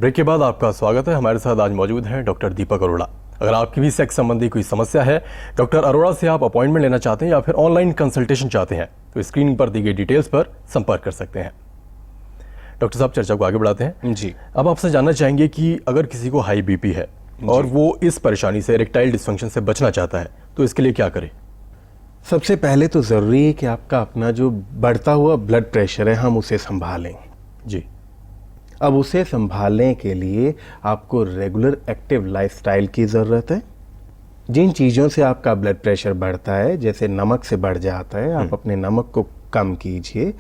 Break के बाद आपका स्वागत है। हमारे साथ आज मौजूद हैं डॉक्टर दीपक अरोड़ा। अगर आपकी भी सेक्स संबंधी कोई समस्या है, डॉक्टर अरोड़ा से आप अपॉइंटमेंट लेना चाहते हैं या फिर ऑनलाइन कंसल्टेशन चाहते हैं तो स्क्रीन पर दी गई डिटेल्स पर संपर्क कर सकते हैं। डॉक्टर साहब, चर्चा को आगे बढ़ाते हैं। जी, अब आपसे जानना चाहेंगे कि अगर किसी को हाई बीपी है और वो इस परेशानी से, इरेक्टाइल डिसफंक्शन से बचना चाहता है, तो इसके लिए क्या करे? सबसे पहले तो ज़रूरी है कि आपका अपना जो बढ़ता हुआ ब्लड प्रेशर है हम उसे संभालें। जी, अब उसे संभालने के लिए आपको रेगुलर एक्टिव लाइफस्टाइल की ज़रूरत है। जिन चीज़ों से आपका ब्लड प्रेशर बढ़ता है, जैसे नमक से बढ़ जाता है, आप अपने नमक को कम कीजिए,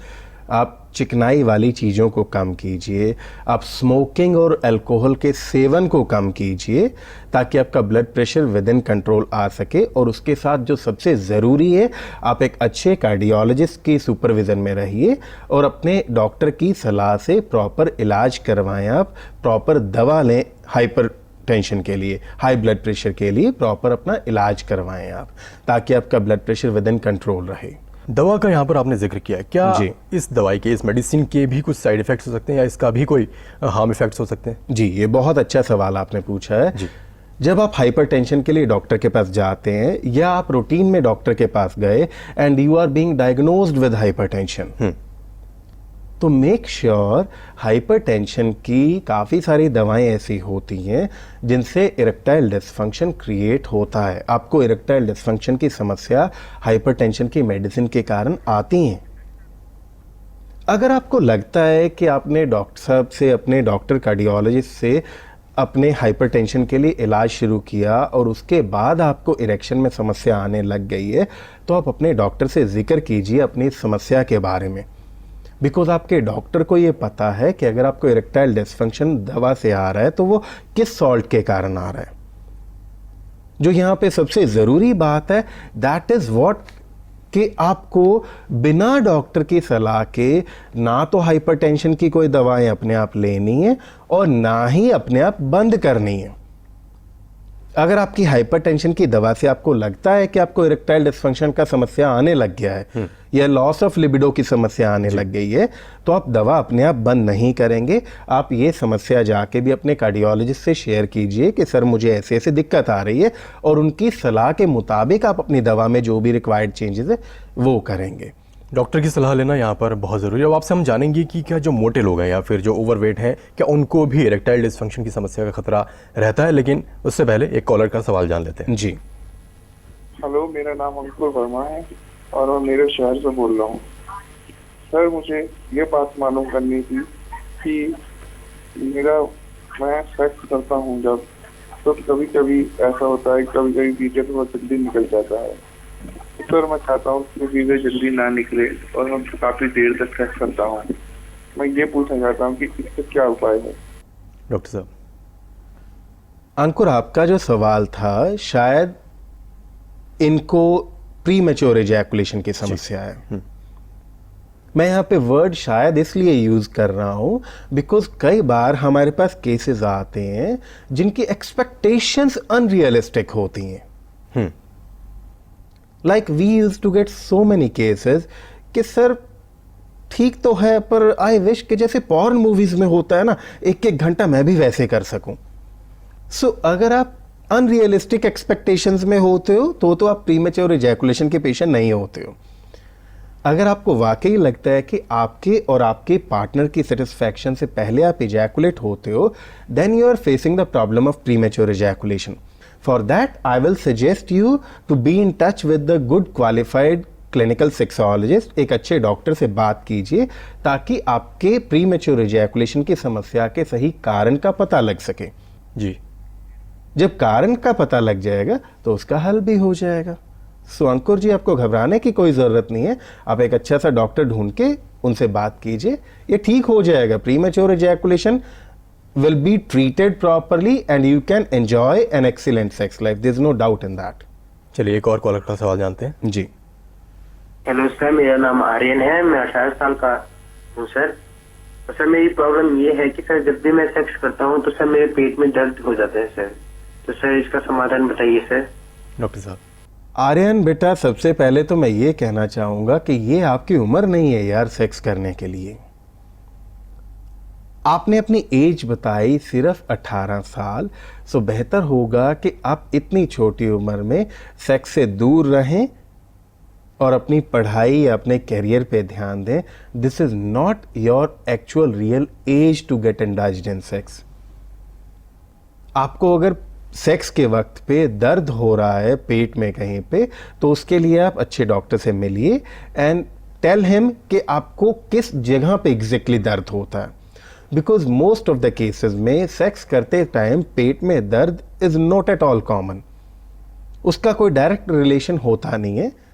आप चिकनाई वाली चीज़ों को कम कीजिए, आप स्मोकिंग और अल्कोहल के सेवन को कम कीजिए ताकि आपका blood pressure within control आ सके। और उसके साथ जो सबसे ज़रूरी है, आप एक अच्छे कार्डियोलॉजिस्ट की सुपरविज़न में रहिए और अपने डॉक्टर की सलाह से प्रॉपर इलाज करवाएं। आप प्रॉपर दवा लें, हाइपर टेंशन के लिए, हाई ब्लड प्रेशर के लिए प्रॉपर अपना इलाज करवाएं आप, ताकि आपका blood pressure within control रहे। दवा का यहाँ पर आपने जिक्र किया है, क्या जी। इस दवाई के, इस मेडिसिन के भी कुछ साइड इफेक्ट्स हो सकते हैं या इसका भी कोई हार्म इफेक्ट्स हो सकते हैं? जी, ये बहुत अच्छा सवाल आपने पूछा है। जी। जब आप हाइपरटेंशन के लिए डॉक्टर के पास जाते हैं या आप रूटीन में डॉक्टर के पास गए and you are being diagnosed with hypertension, तो मेक श्योर हाइपरटेंशन की काफ़ी सारी दवाएं ऐसी होती हैं जिनसे इरेक्टाइल डिसफंक्शन क्रिएट होता है। आपको इरेक्टाइल डिसफंक्शन की समस्या हाइपरटेंशन की मेडिसिन के कारण आती हैं। अगर आपको लगता है कि आपने डॉक्टर साहब से, अपने डॉक्टर कार्डियोलॉजिस्ट से अपने हाइपरटेंशन के लिए इलाज शुरू किया और उसके बाद आपको इरेक्शन में समस्या आने लग गई है, तो आप अपने डॉक्टर से जिक्र कीजिए अपनी समस्या के बारे में। बिकॉज आपके डॉक्टर को ये पता है कि अगर आपको इरेक्टाइल डिसफंक्शन दवा से आ रहा है तो वो किस सॉल्ट के कारण आ रहा है। जो यहाँ पे सबसे ज़रूरी बात है, दैट इज़ व्हाट, कि आपको बिना डॉक्टर की सलाह के ना तो हाइपरटेंशन की कोई दवाएं अपने आप लेनी है और ना ही अपने आप बंद करनी है। अगर आपकी हाइपरटेंशन की दवा से आपको लगता है कि आपको इरेक्टाइल डिसफंक्शन का समस्या आने लग गया है या लॉस ऑफ लिबिडो की समस्या आने लग गई है, तो आप दवा अपने आप बंद नहीं करेंगे। आप ये समस्या जाके भी अपने कार्डियोलॉजिस्ट से शेयर कीजिए कि सर मुझे ऐसे ऐसे दिक्कत आ रही है, और उनकी सलाह के मुताबिक आप अपनी दवा में जो भी रिक्वायर्ड चेंजेस है वो करेंगे। डॉक्टर की सलाह लेना यहाँ पर बहुत ज़रूरी है। अब आपसे हम जानेंगे कि क्या जो मोटे लोग हैं या फिर जो ओवरवेट हैं, क्या उनको भी इरेक्टाइल डिसफंक्शन की समस्या का खतरा रहता है? लेकिन उससे पहले एक कॉलर का सवाल जान लेते हैं। जी, हेलो, मेरा नाम अंकुर वर्मा है और मैं मेरे शहर से बोल रहा हूँ। सर, मुझे ये बात मालूम करनी थी कि मैं सेक्स करता हूँ जब, तो कभी कभी ऐसा होता है, कभी कभी पीरियड बहुत जल्दी निकल जाता है। सर, मैं चाहता हूँ कि पीरियड जल्दी ना निकले और मैं काफी देर तक सेक्स करता हूँ। मैं ये पूछना चाहता हूँ कि इससे क्या उपाय है? डॉक्टर साहब, अंकुर, आपका जो सवाल था, शायद इनको प्रीमेच्योर एजैकुलेशन की समस्या है। मैं यहाँ पे वर्ड शायद इसलिए यूज कर रहा हूँ बिकॉज कई बार हमारे पास केसेस आते हैं जिनकी एक्सपेक्टेशंस अनरियलिस्टिक होती हैं। Like we use to get so many cases कि सर ठीक तो है, पर आई विश कि जैसे पॉर्न मूवीज में होता है ना, एक एक घंटा मैं भी वैसे कर सकूं। सो अगर आप अनरियलिस्टिक एक्सपेक्टेशंस में होते हो तो आप प्रीमेच्योर इजैकुलेशन के पेशेंट नहीं होते हो। अगर आपको वाकई लगता है कि आपके और आपके पार्टनर की सेटिस्फैक्शन से पहले आप इजैकुलेट होते हो, then you are facing the problem of premature ejaculation. For that I will suggest you to be in touch with the good qualified clinical sexologist. एक अच्छे डॉक्टर से बात कीजिए ताकि आपके प्रीमेच्योर इजैकुलेशन की समस्या के सही कारण का पता लग सके। जी, जब कारण का पता लग जाएगा तो उसका हल भी हो जाएगा। सो अंकुर जी, आपको घबराने की कोई ज़रूरत नहीं है। आप एक अच्छा सा डॉक्टर ढूंढ के उनसे बात कीजिए, ये ठीक हो जाएगा। Premature ejaculation will be treated properly and you can enjoy an excellent sex life. There's no doubt in that. चलिए एक और कॉलर का सवाल जानते हैं। जी, हेलो सर, मेरा नाम आर्यन है, मैं 18 साल का हूँ सर। तो सर मेरी प्रॉब्लम ये है कि सर जब भी मैं सेक्स करता हूँ तो सर मेरे पेट में दर्द हो जाता है सर। तो सर इसका समाधान बताइए सर। डॉक्टर साहब, आर्यन बेटा, सबसे पहले तो मैं ये कहना चाहूँगा कि ये आपकी उम्र नहीं है यार सेक्स करने के लिए। आपने अपनी एज बताई सिर्फ 18 साल, सो बेहतर होगा कि आप इतनी छोटी उम्र में सेक्स से दूर रहें और अपनी पढ़ाई या अपने करियर पे ध्यान दें. This is not your actual real age to get indulged in sex. आपको अगर सेक्स के वक्त पे दर्द हो रहा है पेट में कहीं पे, तो उसके लिए आप अच्छे डॉक्टर से मिलिए एंड टेल हिम कि आपको किस जगह पे एग्जैक्टली दर्द होता है. Because most of the cases में सेक्स करते टाइम पेट में दर्द is not at all common. उसका कोई डायरेक्ट रिलेशन होता नहीं है.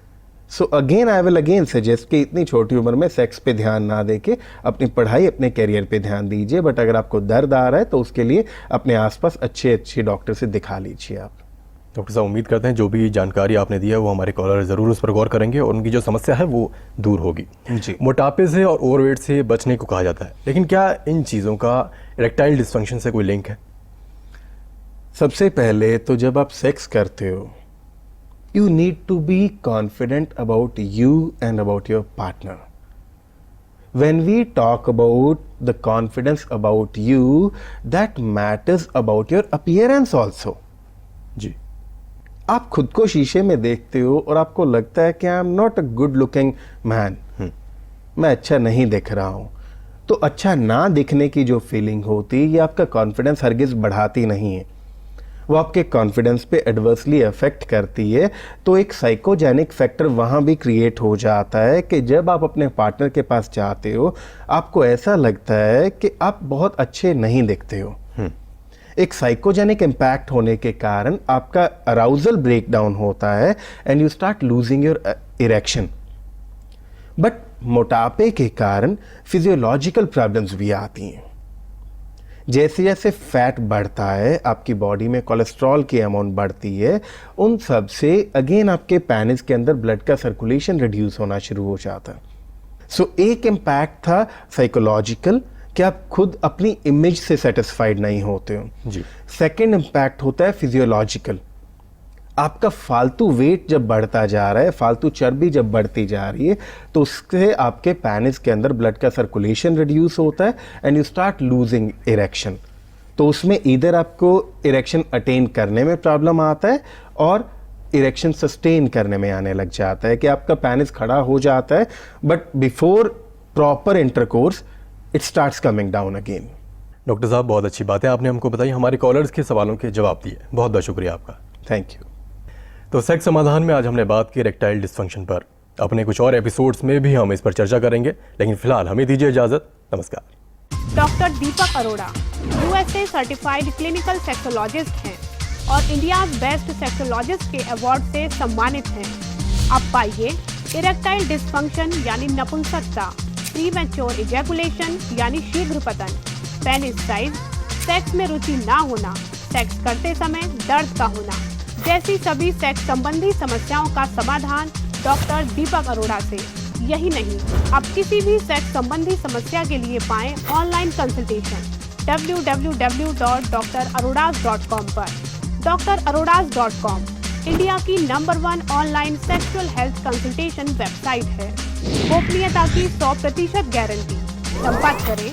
So again I will again suggest कि इतनी छोटी उम्र में सेक्स पे ध्यान ना देके अपनी पढ़ाई अपने करियर पे ध्यान दीजिए. बट अगर आपको दर्द आ रहा है तो उसके लिए अपने आसपास अच्छे डॉक्टर से दिखा लीजिए आप. डॉक्टर साहब, उम्मीद करते हैं जो भी जानकारी आपने दी है वो हमारे कॉलर ज़रूर उस पर गौर करेंगे और उनकी जो समस्या है वो दूर होगी. जी. मोटापे से और ओवरवेट से बचने को कहा जाता है, लेकिन क्या इन चीज़ों का इरेक्टाइल डिस्फंक्शन से कोई लिंक है? सबसे पहले तो जब आप सेक्स करते हो, you need to be confident about you and about your partner. When we talk about the confidence about you, that matters about your appearance also. जी. आप खुद को शीशे में देखते हो और आपको लगता है कि I am not a good looking man, मैं अच्छा नहीं दिख रहा हूं, तो अच्छा ना दिखने की जो फीलिंग होती है ये आपका कॉन्फिडेंस हरगिज बढ़ाती नहीं है. वो आपके कॉन्फिडेंस पे एडवर्सली अफेक्ट करती है. तो एक साइकोजेनिक फैक्टर वहाँ भी क्रिएट हो जाता है कि जब आप अपने पार्टनर के पास जाते हो आपको ऐसा लगता है कि आप बहुत अच्छे नहीं दिखते हो. एक साइकोजेनिक इम्पैक्ट होने के कारण आपका अराउजल ब्रेकडाउन होता है and you start losing your erection. But मोटापे के कारण फिजियोलॉजिकल प्रॉब्लम्स भी आती हैं. जैसे जैसे फैट बढ़ता है, आपकी बॉडी में कोलेस्ट्रॉल की अमाउंट बढ़ती है, उन सब से अगेन आपके पैनिस के अंदर ब्लड का सर्कुलेशन रिड्यूस होना शुरू हो जाता है. सो एक इम्पैक्ट था साइकोलॉजिकल कि आप खुद अपनी इमेज से सेटिस्फाइड नहीं होते हो. जी. सेकेंड इम्पैक्ट होता है फिजियोलॉजिकल. आपका फालतू वेट जब बढ़ता जा रहा है, फालतू चर्बी जब बढ़ती जा रही है, तो उससे आपके पैनिस के अंदर ब्लड का सर्कुलेशन रिड्यूस होता है and you start losing erection. तो उसमें इधर आपको इरेक्शन अटेन करने में प्रॉब्लम आता है और इरेक्शन सस्टेन करने में आने लग जाता है कि आपका पैनिस खड़ा हो जाता है, but before proper intercourse it starts coming down again. Doctor साहब, बहुत अच्छी बातें आपने हमको बताई, हमारे कॉलर्स के सवालों के जवाब दिए. बहुत बहुत शुक्रिया आपका. Thank you. तो सेक्स समाधान में आज हमने बात की इरेक्टाइल डिस्फंक्शन पर. अपने कुछ और एपिसोड्स में भी हम इस पर चर्चा करेंगे, लेकिन फिलहाल हमें दीजिए इजाजत. नमस्कार. Doctor Deepak Arora USA certified clinical sexologist हैं और इंडिया बेस्ट सेक्सोलॉजिस्ट के अवार्ड से सम्मानित हैं. अब पाइए इरेक्टाइल डिस्फंक्शन यानी नपुंसकता, प्रीमैच्योर इजैकुलेशन यानी शीघ्र पतन, पेनिस साइज, सेक्स में रुचि ना होना, सेक्स करते समय दर्द का होना जैसी सभी सेक्स संबंधी समस्याओं का समाधान डॉक्टर दीपक अरोड़ा से. यही नहीं, अब किसी भी सेक्स संबंधी समस्या के लिए पाएं ऑनलाइन कंसल्टेशन www.drarodas.com पर. drarodas.com इंडिया की number 1 online sexual health consultation website है. गोपनीयता की 100% गारंटी. संपर्क करें